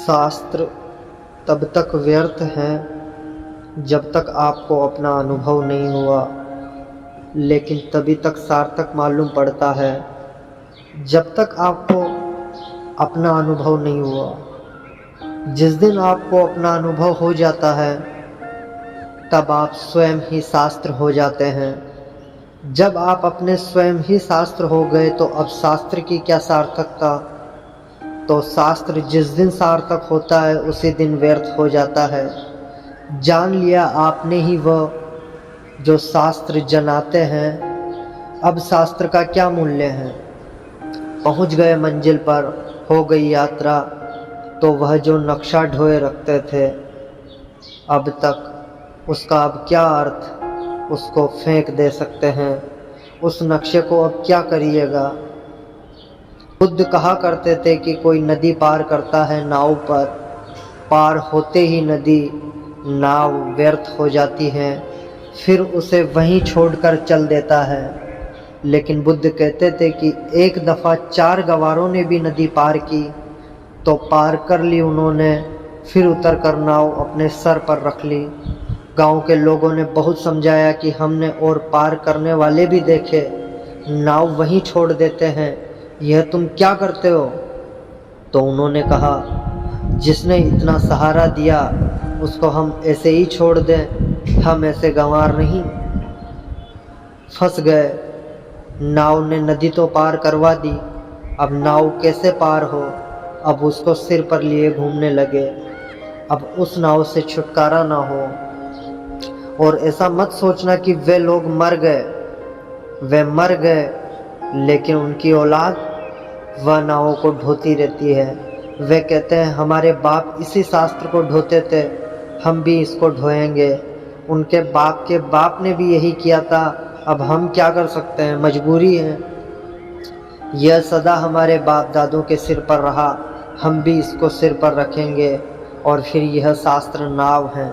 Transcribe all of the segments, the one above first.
शास्त्र तब तक व्यर्थ हैं जब तक आपको अपना अनुभव नहीं हुआ, लेकिन तभी तक सार्थक मालूम पड़ता है जब तक आपको अपना अनुभव नहीं हुआ। जिस दिन आपको अपना अनुभव हो जाता है तब आप स्वयं ही शास्त्र हो जाते हैं। जब आप अपने स्वयं ही शास्त्र हो गए तो अब शास्त्र की क्या सार्थकता। तो शास्त्र जिस दिन सार्थक होता है उसी दिन व्यर्थ हो जाता है। जान लिया आपने ही वह जो शास्त्र जनाते हैं, अब शास्त्र का क्या मूल्य है। पहुंच गए मंजिल पर, हो गई यात्रा, तो वह जो नक्शा ढोए रखते थे अब तक, उसका अब क्या अर्थ। उसको फेंक दे सकते हैं, उस नक्शे को अब क्या करिएगा। बुद्ध कहा करते थे कि कोई नदी पार करता है नाव पर, पार होते ही नदी नाव व्यर्थ हो जाती है, फिर उसे वहीं छोड़कर चल देता है। लेकिन बुद्ध कहते थे कि एक दफ़ा 4 गवारों ने भी नदी पार की तो पार कर ली उन्होंने, फिर उतर कर नाव अपने सर पर रख ली। गांव के लोगों ने बहुत समझाया कि हमने और पार करने वाले भी देखे, नाव वहीं छोड़ देते हैं, यह तुम क्या करते हो। तो उन्होंने कहा, जिसने इतना सहारा दिया उसको हम ऐसे ही छोड़ दें, हम ऐसे गंवार नहीं। फंस गए। नाव ने नदी तो पार करवा दी, अब नाव कैसे पार हो। अब उसको सिर पर लिए घूमने लगे, अब उस नाव से छुटकारा ना हो। और ऐसा मत सोचना कि वे लोग मर गए, वे मर गए लेकिन उनकी औलाद वह नावों को ढोती रहती है। वे कहते हैं हमारे बाप इसी शास्त्र को ढोते थे, हम भी इसको ढोएंगे। उनके बाप के बाप ने भी यही किया था, अब हम क्या कर सकते हैं, मजबूरी है। यह सदा हमारे बाप दादों के सिर पर रहा, हम भी इसको सिर पर रखेंगे। और फिर यह शास्त्र नाव है,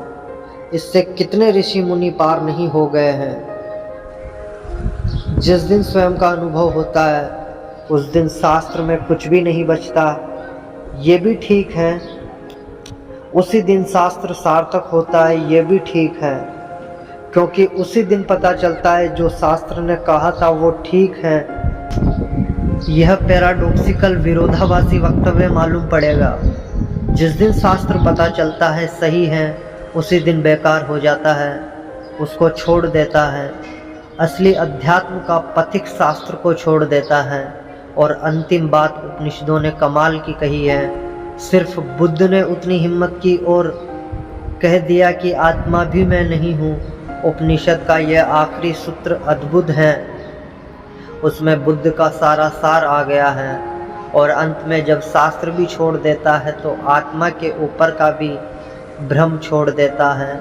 इससे कितने ऋषि मुनि पार नहीं हो गए हैं। जिस दिन स्वयं का अनुभव होता है उस दिन शास्त्र में कुछ भी नहीं बचता। ये भी ठीक है, उसी दिन शास्त्र सार्थक होता है, ये भी ठीक है, क्योंकि उसी दिन पता चलता है जो शास्त्र ने कहा था वो ठीक है। यह पैराडॉक्सिकल विरोधाभासी वक्तव्य मालूम पड़ेगा। जिस दिन शास्त्र पता चलता है सही है उसी दिन बेकार हो जाता है, उसको छोड़ देता है। असली अध्यात्म का पथिक शास्त्र को छोड़ देता है। और अंतिम बात उपनिषदों ने कमाल की कही है। सिर्फ बुद्ध ने उतनी हिम्मत की और कह दिया कि आत्मा भी मैं नहीं हूँ। उपनिषद का यह आखिरी सूत्र अद्भुत है, उसमें बुद्ध का सारा सार आ गया है। और अंत में जब शास्त्र भी छोड़ देता है तो आत्मा के ऊपर का भी भ्रम छोड़ देता है।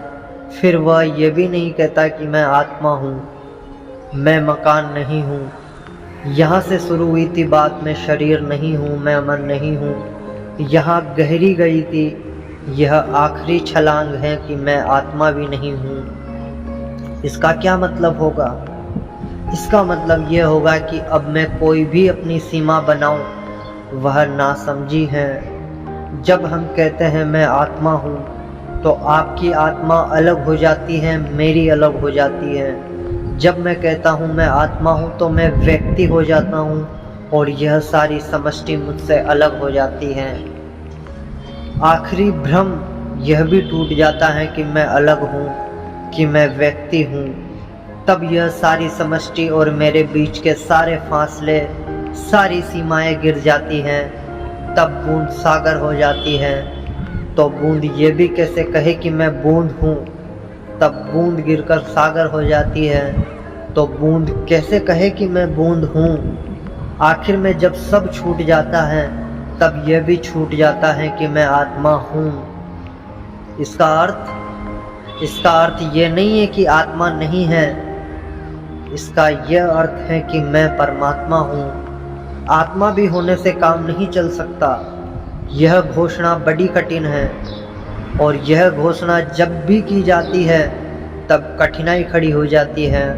फिर वह ये भी नहीं कहता कि मैं आत्मा हूँ, मैं मकान नहीं हूँ। यहाँ से शुरू हुई थी बात, मैं शरीर नहीं हूँ, मैं मन नहीं हूँ, यहाँ गहरी गई थी। यह आखिरी छलांग है कि मैं आत्मा भी नहीं हूँ। इसका क्या मतलब होगा? इसका मतलब यह होगा कि अब मैं कोई भी अपनी सीमा बनाऊं वह नासमझी है। जब हम कहते हैं मैं आत्मा हूँ तो आपकी आत्मा अलग हो जाती है, मेरी अलग हो जाती है। जब मैं कहता हूँ मैं आत्मा हूँ तो मैं व्यक्ति हो जाता हूँ और यह सारी समष्टि मुझसे अलग हो जाती है। आखिरी भ्रम यह भी टूट जाता है कि मैं अलग हूँ, कि मैं व्यक्ति हूँ। तब यह सारी समष्टि और मेरे बीच के सारे फासले, सारी सीमाएं गिर जाती हैं। तब बूंद सागर हो जाती है। तो बूंद ये भी कैसे कहे कि मैं बूंद हूँ, तब बूंद गिरकर सागर हो जाती है। तो बूंद कैसे कहे कि मैं बूंद हूँ। आखिर में जब सब छूट जाता है तब यह भी छूट जाता है कि मैं आत्मा हूँ। इसका अर्थ ये नहीं है कि आत्मा नहीं है, इसका यह अर्थ है कि मैं परमात्मा हूँ। आत्मा भी होने से काम नहीं चल सकता। यह घोषणा बड़ी कठिन है और यह घोषणा जब भी की जाती है तब कठिनाई खड़ी हो जाती है।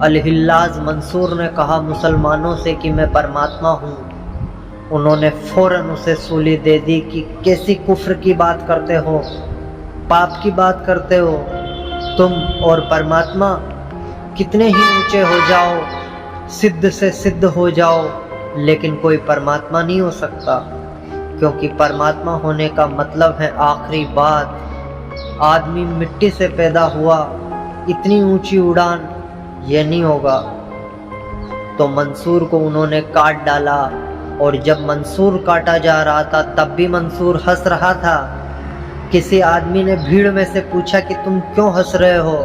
अल-हिल्लाज मंसूर ने कहा मुसलमानों से कि मैं परमात्मा हूँ। उन्होंने फौरन उसे सूली दे दी कि कैसी कुफ्र की बात करते हो, पाप की बात करते हो तुम और परमात्मा। कितने ही ऊंचे हो जाओ, सिद्ध से सिद्ध हो जाओ, लेकिन कोई परमात्मा नहीं हो सकता, क्योंकि परमात्मा होने का मतलब है आखिरी बात। आदमी मिट्टी से पैदा हुआ, इतनी ऊंची उड़ान ये नहीं होगा। तो मंसूर को उन्होंने काट डाला, और जब मंसूर काटा जा रहा था तब भी मंसूर हंस रहा था। किसी आदमी ने भीड़ में से पूछा कि तुम क्यों हंस रहे हो?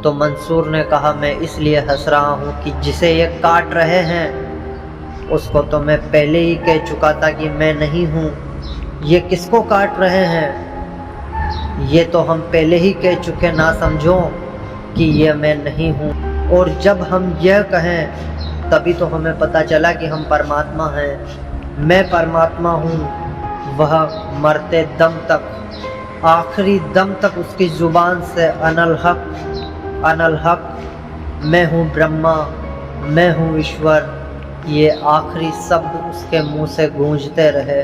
तो मंसूर ने कहा मैं इसलिए हंस रहा हूँ कि जिसे ये काट रहे हैं उसको तो मैं पहले ही कह चुका था कि मैं नहीं हूँ। ये किसको काट रहे हैं ये तो हम पहले ही कह चुके, ना समझो कि ये मैं नहीं हूँ। और जब हम यह कहें तभी तो हमें पता चला कि हम परमात्मा हैं। मैं परमात्मा हूँ, वह मरते दम तक, आखिरी दम तक उसकी ज़ुबान से अनल हक अनल हक, मैं हूँ ब्रह्मा, मैं हूँ ईश्वर, ये आखिरी शब्द उसके मुंह से गूंजते रहे।